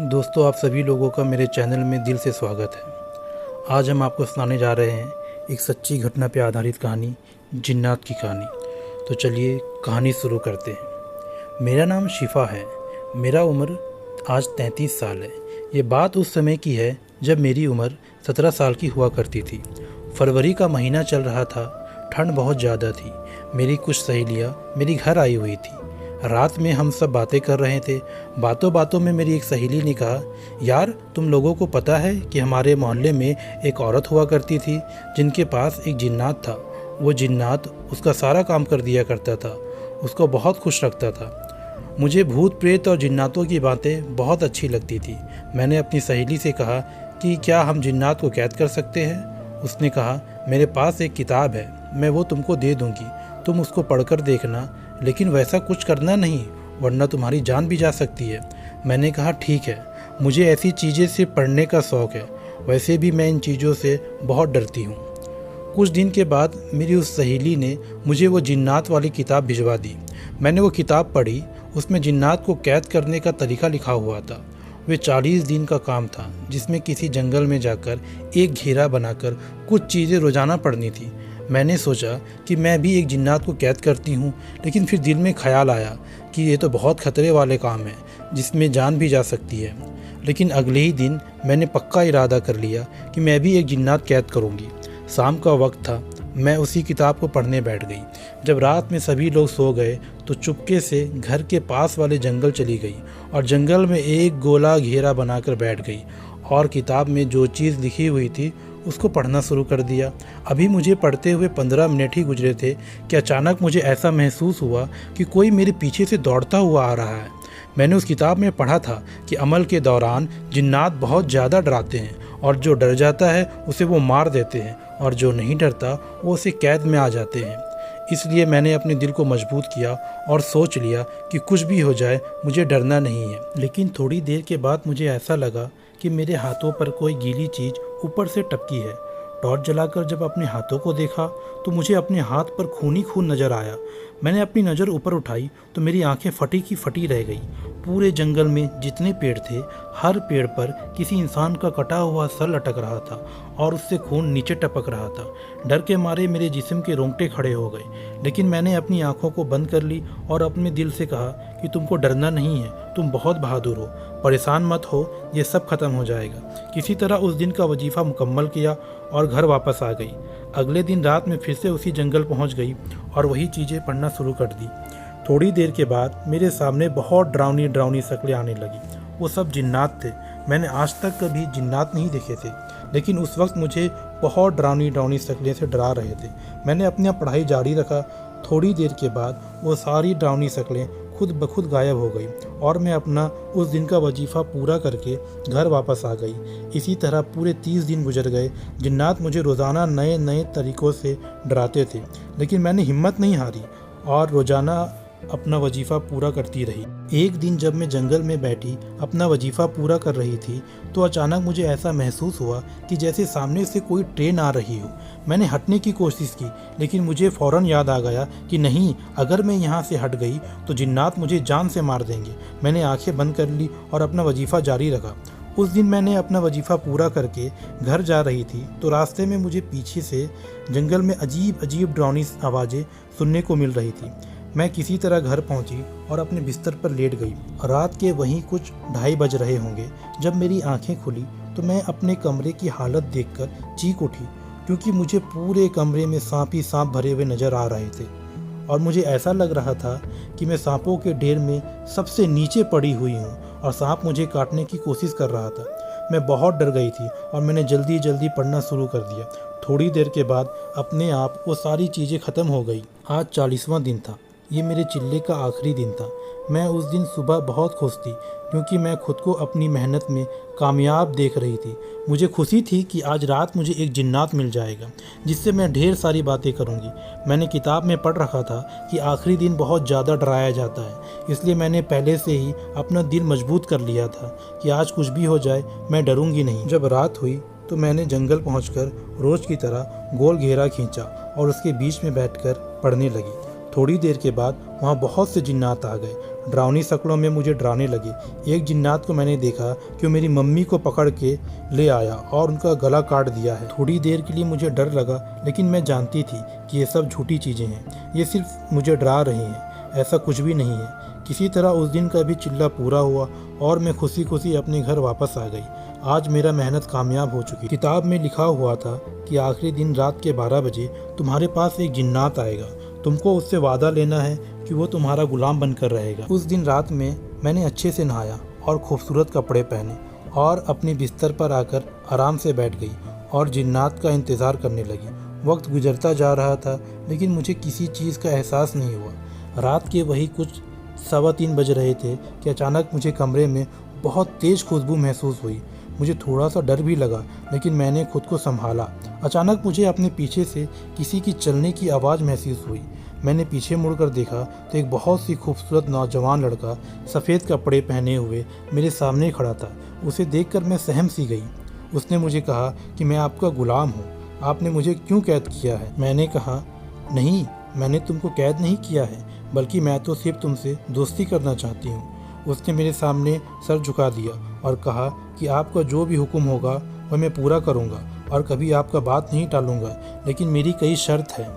दोस्तों, आप सभी लोगों का मेरे चैनल में दिल से स्वागत है। आज हम आपको सुनाने जा रहे हैं एक सच्ची घटना पर आधारित कहानी, जिन्नात की कहानी। तो चलिए कहानी शुरू करते हैं। मेरा नाम शिफा है। मेरा उम्र आज 33 साल है। ये बात उस समय की है जब मेरी उम्र 17 साल की हुआ करती थी। फरवरी का महीना चल रहा था। ठंड बहुत ज़्यादा थी। मेरी कुछ सहेलियाँ मेरे घर आई हुई थी। रात में हम सब बातें कर रहे थे। बातों बातों में मेरी एक सहेली ने कहा, यार तुम लोगों को पता है कि हमारे मोहल्ले में एक औरत हुआ करती थी जिनके पास एक जिन्नात था। वो जिन्नात उसका सारा काम कर दिया करता था, उसको बहुत खुश रखता था। मुझे भूत प्रेत और जिन्नातों की बातें बहुत अच्छी लगती थी। मैंने अपनी सहेली से कहा कि क्या हम जिन्नात को कैद कर सकते हैं। उसने कहा, मेरे पास एक किताब है, मैं वो तुमको दे दूँगी, तुम उसको पढ़कर देखना, लेकिन वैसा कुछ करना नहीं वरना तुम्हारी जान भी जा सकती है। मैंने कहा, ठीक है, मुझे ऐसी चीज़ें से पढ़ने का शौक़ है, वैसे भी मैं इन चीज़ों से बहुत डरती हूँ। कुछ दिन के बाद मेरी उस सहेली ने मुझे वो जिन्नात वाली किताब भिजवा दी। मैंने वो किताब पढ़ी। उसमें जिन्नात को कैद करने का तरीका लिखा हुआ था। वे 40 दिन का काम था जिसमें किसी जंगल में जाकर एक घेरा बनाकर कुछ चीज़ें रोज़ाना पढ़नी थी। मैंने सोचा कि मैं भी एक जिन्नात को कैद करती हूँ, लेकिन फिर दिल में ख्याल आया कि ये तो बहुत खतरे वाले काम है जिसमें जान भी जा सकती है। लेकिन अगले ही दिन मैंने पक्का इरादा कर लिया कि मैं भी एक जिन्नात कैद करूँगी। शाम का वक्त था। मैं उसी किताब को पढ़ने बैठ गई। जब रात में सभी लोग सो गए तो चुपके से घर के पास वाले जंगल चली गई और जंगल में एक गोला घेरा बनाकर बैठ गई और किताब में जो चीज़ लिखी हुई थी उसको पढ़ना शुरू कर दिया। अभी मुझे पढ़ते हुए 15 मिनट ही गुजरे थे कि अचानक मुझे ऐसा महसूस हुआ कि कोई मेरे पीछे से दौड़ता हुआ आ रहा है। मैंने उस किताब में पढ़ा था कि अमल के दौरान जिन्नात बहुत ज़्यादा डराते हैं और जो डर जाता है उसे वो मार देते हैं और जो नहीं डरता वो उसे कैद में आ जाते हैं। इसलिए मैंने अपने दिल को मजबूत किया और सोच लिया कि कुछ भी हो जाए मुझे डरना नहीं है। लेकिन थोड़ी देर के बाद मुझे ऐसा लगा कि मेरे हाथों पर कोई गीली चीज़ ऊपर से टपकी है। टॉर्च जलाकर जब अपने हाथों को देखा तो मुझे अपने हाथ पर खून ही खून नज़र आया। मैंने अपनी नज़र ऊपर उठाई तो मेरी आंखें फटी की फटी रह गई। पूरे जंगल में जितने पेड़ थे, हर पेड़ पर किसी इंसान का कटा हुआ सर लटक रहा था और उससे खून नीचे टपक रहा था। डर के मारे मेरे जिस्म के रोंगटे खड़े हो गए, लेकिन मैंने अपनी आंखों को बंद कर ली और अपने दिल से कहा कि तुमको डरना नहीं है, तुम बहुत बहादुर हो, परेशान मत हो, ये सब खत्म हो जाएगा। किसी तरह उस दिन का वजीफ़ा मुकम्मल किया और घर वापस आ गई। अगले दिन रात में फिर से उसी जंगल पहुंच गई और वही चीज़ें पढ़ना शुरू कर दी। थोड़ी देर के बाद मेरे सामने बहुत डरावनी डरावनी शक्लें आने लगी। वो सब जिन्नात थे। मैंने आज तक कभी जिन्नात नहीं देखे थे, लेकिन उस वक्त मुझे बहुत डरावनी डरावनी शक्लें से डरा रहे थे। मैंने अपनी पढ़ाई जारी रखा। थोड़ी देर के बाद वो सारी डरावनी शक्लें खुद ब खुद गायब हो गई और मैं अपना उस दिन का वजीफ़ा पूरा करके घर वापस आ गई। इसी तरह पूरे 30 दिन गुजर गए। जिन्नात मुझे रोज़ाना नए नए तरीक़ों से डराते थे, लेकिन मैंने हिम्मत नहीं हारी और रोज़ाना अपना वजीफ़ा पूरा करती रही। एक दिन जब मैं जंगल में बैठी अपना वजीफ़ा पूरा कर रही थी तो अचानक मुझे ऐसा महसूस हुआ कि जैसे सामने से कोई ट्रेन आ रही हो। मैंने हटने की कोशिश की, लेकिन मुझे फ़ौरन याद आ गया कि नहीं, अगर मैं यहाँ से हट गई तो जिन्नात मुझे जान से मार देंगे। मैंने आंखें बंद कर ली और अपना वजीफ़ा जारी रखा। उस दिन मैंने अपना वजीफ़ा पूरा करके घर जा रही थी तो रास्ते में मुझे पीछे से जंगल में अजीब अजीब डरावनी आवाज़ें सुनने को मिल रही थी। मैं किसी तरह घर पहुंची और अपने बिस्तर पर लेट गई। रात के वहीं कुछ 2:30 बज रहे होंगे जब मेरी आंखें खुली तो मैं अपने कमरे की हालत देखकर चीख उठी, क्योंकि मुझे पूरे कमरे में सांप ही सांप भरे हुए नज़र आ रहे थे और मुझे ऐसा लग रहा था कि मैं सांपों के ढेर में सबसे नीचे पड़ी हुई हूँ और सांप मुझे काटने की कोशिश कर रहा था। मैं बहुत डर गई थी और मैंने जल्दी जल्दी पढ़ना शुरू कर दिया। थोड़ी देर के बाद अपने आप वो सारी चीज़ें ख़त्म हो गई। आज 40वां दिन था। ये मेरे चिल्ले का आखिरी दिन था। मैं उस दिन सुबह बहुत खुश थी क्योंकि मैं खुद को अपनी मेहनत में कामयाब देख रही थी। मुझे खुशी थी कि आज रात मुझे एक जिन्नात मिल जाएगा जिससे मैं ढेर सारी बातें करूंगी। मैंने किताब में पढ़ रखा था कि आखिरी दिन बहुत ज़्यादा डराया जाता है, इसलिए मैंने पहले से ही अपना दिल मजबूत कर लिया था कि आज कुछ भी हो जाए मैं डरूंगी नहीं। जब रात हुई तो मैंने जंगल पहुँचकर रोज़ की तरह गोल घेरा खींचा और उसके बीच में बैठकर पढ़ने लगी। थोड़ी देर के बाद वहाँ बहुत से जिन्नात आ गए। डरावनी शक्लों में मुझे डराने लगे। एक जिन्नात को मैंने देखा कि वो मेरी मम्मी को पकड़ के ले आया और उनका गला काट दिया है। थोड़ी देर के लिए मुझे डर लगा, लेकिन मैं जानती थी कि ये सब झूठी चीज़ें हैं, ये सिर्फ मुझे डरा रही हैं, ऐसा कुछ भी नहीं है। किसी तरह उस दिन का भी चिल्ला पूरा हुआ और मैं खुशी खुशी अपने घर वापस आ गई। आज मेरा मेहनत कामयाब हो चुकी। किताब में लिखा हुआ था कि आखिरी दिन रात के 12 बजे तुम्हारे पास एक जिन्नात आएगा। तुमको उससे वादा लेना है कि वो तुम्हारा गुलाम बनकर रहेगा। उस दिन रात में मैंने अच्छे से नहाया और खूबसूरत कपड़े पहने और अपने बिस्तर पर आकर आराम से बैठ गई और जिन्नात का इंतज़ार करने लगी। वक्त गुजरता जा रहा था, लेकिन मुझे किसी चीज़ का एहसास नहीं हुआ। रात के वही कुछ 3:15 बज रहे थे कि अचानक मुझे कमरे में बहुत तेज़ खुशबू महसूस हुई। मुझे थोड़ा सा डर भी लगा, लेकिन मैंने खुद को संभाला। अचानक मुझे अपने पीछे से किसी की चलने की आवाज़ महसूस हुई। मैंने पीछे मुड़कर देखा तो एक बहुत सी खूबसूरत नौजवान लड़का सफ़ेद कपड़े पहने हुए मेरे सामने खड़ा था। उसे देखकर मैं सहम सी गई। उसने मुझे कहा कि मैं आपका गुलाम हूँ, आपने मुझे क्यों कैद किया है? मैंने कहा, नहीं, मैंने तुमको कैद नहीं किया है, बल्कि मैं तो सिर्फ तुमसे दोस्ती करना चाहती हूँ। उसने मेरे सामने सर झुका दिया और कहा कि आपका जो भी हुक्म होगा वह मैं पूरा करूँगा और कभी आपका बात नहीं टालूँगा, लेकिन मेरी कई शर्त है।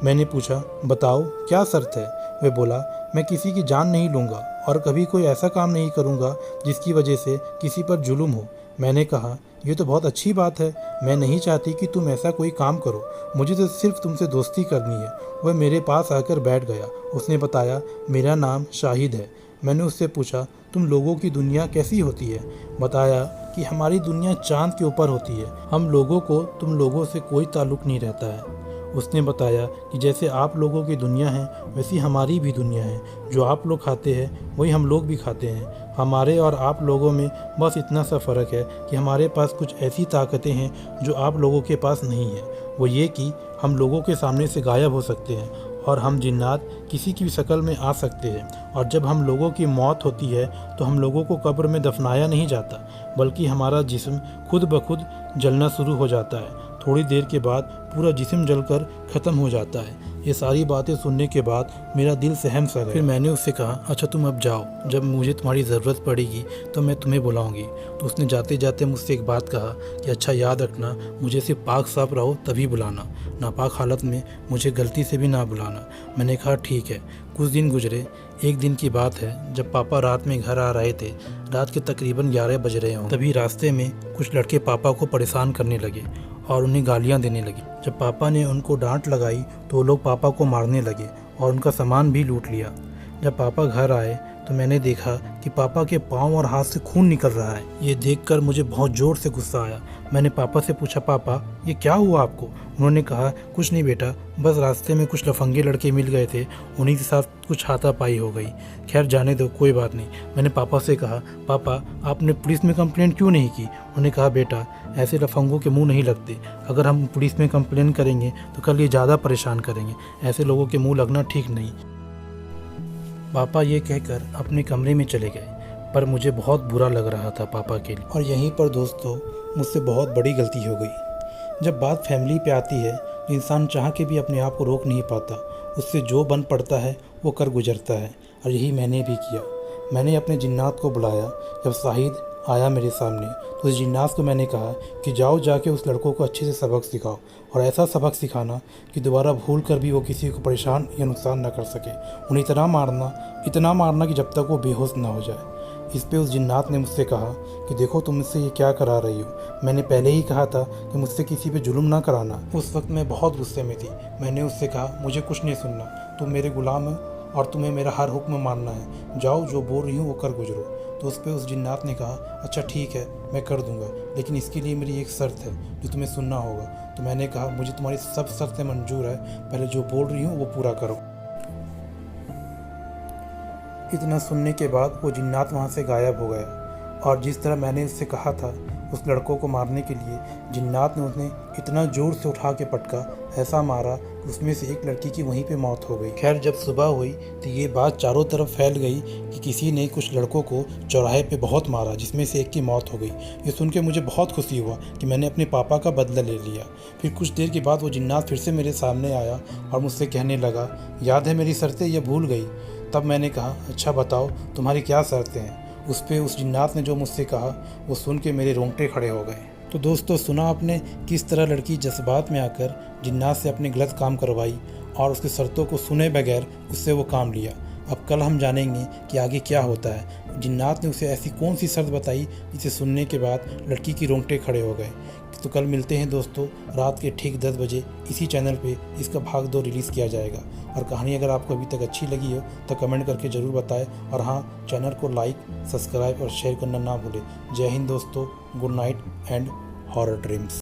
मैंने पूछा, बताओ क्या शर्त है? वह बोला, मैं किसी की जान नहीं लूँगा और कभी कोई ऐसा काम नहीं करूँगा जिसकी वजह से किसी पर जुल्म हो। मैंने कहा, ये तो बहुत अच्छी बात है, मैं नहीं चाहती कि तुम ऐसा कोई काम करो, मुझे तो सिर्फ तुमसे दोस्ती करनी है। वह मेरे पास आकर बैठ गया। उसने बताया, मेरा नाम शाहिद है। मैंने उससे पूछा, तुम लोगों की दुनिया कैसी होती है? बताया कि हमारी दुनिया चांद के ऊपर होती है, हम लोगों को तुम लोगों से कोई ताल्लुक़ नहीं रहता है। उसने बताया कि जैसे आप लोगों की दुनिया है वैसी हमारी भी दुनिया है, जो आप लोग खाते हैं वही हम लोग भी खाते हैं। हमारे और आप लोगों में बस इतना सा फ़र्क है कि हमारे पास कुछ ऐसी ताकतें हैं जो आप लोगों के पास नहीं है। वो ये कि हम लोगों के सामने से गायब हो सकते हैं और हम जिन्नात किसी की भी शक्ल में आ सकते हैं। और जब हम लोगों की मौत होती है तो हम लोगों को कब्र में दफनाया नहीं जाता, बल्कि हमारा जिस्म खुद ब खुद जलना शुरू हो जाता है। थोड़ी देर के बाद पूरा जिस्म जलकर ख़त्म हो जाता है। ये सारी बातें सुनने के बाद मेरा दिल सहम सा गया। फिर मैंने उससे कहा, अच्छा तुम अब जाओ, जब मुझे तुम्हारी ज़रूरत पड़ेगी तो मैं तुम्हें बुलाऊंगी। तो उसने जाते जाते मुझसे एक बात कहा कि अच्छा याद रखना, मुझे सिर्फ पाक साफ रहो तभी बुलाना, नापाक हालत में मुझे गलती से भी ना बुलाना। मैंने कहा ठीक है। कुछ दिन गुजरे। एक दिन की बात है, जब पापा रात में घर आ रहे थे, रात के तकरीबन 11 बज रहे हों, तभी रास्ते में कुछ लड़के पापा को परेशान करने लगे और उन्हें गालियां देने लगी। जब पापा ने उनको डांट लगाई तो वो लोग पापा को मारने लगे और उनका सामान भी लूट लिया। जब पापा घर आए तो मैंने देखा कि पापा के पाँव और हाथ से खून निकल रहा है। ये देखकर मुझे बहुत ज़ोर से गुस्सा आया। मैंने पापा से पूछा, पापा ये क्या हुआ आपको? उन्होंने कहा, कुछ नहीं बेटा, बस रास्ते में कुछ लफंगे लड़के मिल गए थे, उन्हीं के साथ कुछ हाथापाई हो गई। खैर जाने दो, कोई बात नहीं। मैंने पापा से कहा, पापा आपने पुलिस में कंप्लेंट क्यों नहीं की? उन्होंने कहा, बेटा ऐसे लफंगों के मुँह नहीं लगते, अगर हम पुलिस में कंप्लेन करेंगे तो कल ये ज़्यादा परेशान करेंगे, ऐसे लोगों के मुँह लगना ठीक नहीं। पापा ये कहकर अपने कमरे में चले गए, पर मुझे बहुत बुरा लग रहा था पापा के लिए। और यहीं पर दोस्तों मुझसे बहुत बड़ी गलती हो गई। जब बात फैमिली पे आती है तो इंसान चाह के भी अपने आप को रोक नहीं पाता, उससे जो बन पड़ता है वो कर गुजरता है। और यही मैंने भी किया। मैंने अपने जिन्नात को बुलाया। जब शाहिद आया मेरे सामने तो उस जिन्नात को मैंने कहा कि जाओ जाके उस लड़कों को अच्छे से सबक सिखाओ, और ऐसा सबक सिखाना कि दोबारा भूल कर भी वो किसी को परेशान या नुकसान ना कर सके। उन्हें इतना मारना कि जब तक वो बेहोश ना हो जाए। इस पे उस जिन्नात ने मुझसे कहा कि देखो तुम मुझसे ये क्या करा रही हो, मैंने पहले ही कहा था कि मुझसे किसी पे जुल्म ना कराना। उस वक्त मैं बहुत गुस्से में थी। मैंने उससे कहा, मुझे कुछ नहीं सुनना, तुम मेरे गुलाम हो और तुम्हें मेरा हर हुक्म मानना है, जाओ जो बोल रही हूँ वो कर गुजरो। तो उस पर उस जिन्नात ने कहा, अच्छा ठीक है मैं कर दूंगा, लेकिन इसके लिए मेरी एक शर्त है जो तुम्हें सुनना होगा। तो मैंने कहा, मुझे तुम्हारी सब शर्तें मंजूर है, पहले जो बोल रही हूँ वो पूरा करो। इतना सुनने के बाद वो जिन्नात वहाँ से गायब हो गया, और जिस तरह मैंने उससे कहा था उस लड़कों को मारने के लिए, जिन्नात ने उन्हें इतना ज़ोर से उठा के पटका, ऐसा मारा कि उसमें से एक लड़की की वहीं पे मौत हो गई। खैर जब सुबह हुई तो ये बात चारों तरफ फैल गई कि किसी ने कुछ लड़कों को चौराहे पे बहुत मारा, जिसमें से एक की मौत हो गई। ये सुन के मुझे बहुत खुशी हुआ कि मैंने अपने पापा का बदला ले लिया। फिर कुछ देर के बाद वो जिन्नात फिर से मेरे सामने आया और मुझसे कहने लगा, याद है मेरी शर्तें या भूल गई? तब मैंने कहा, अच्छा बताओ तुम्हारी क्या शर्तें हैं। उस पे उस जिन्नात ने जो मुझसे कहा वो सुन के मेरे रोंगटे खड़े हो गए। तो दोस्तों, सुना आपने किस तरह लड़की जज्बात में आकर जिन्नात से अपने गलत काम करवाई और उसकी शर्तों को सुने बगैर उससे वो काम लिया। अब कल हम जानेंगे कि आगे क्या होता है। जिन्नात ने उसे ऐसी कौन सी शर्त बताई जिसे सुनने के बाद लड़की की रोंगटे खड़े हो गए। तो कल मिलते हैं दोस्तों, रात के ठीक 10 बजे इसी चैनल पे इसका भाग 2 रिलीज़ किया जाएगा। और कहानी अगर आपको अभी तक अच्छी लगी हो तो कमेंट करके ज़रूर बताएं। और हाँ, चैनल को लाइक, सब्सक्राइब और शेयर करना ना भूलें। जय हिंद दोस्तों, good night and horror dreams.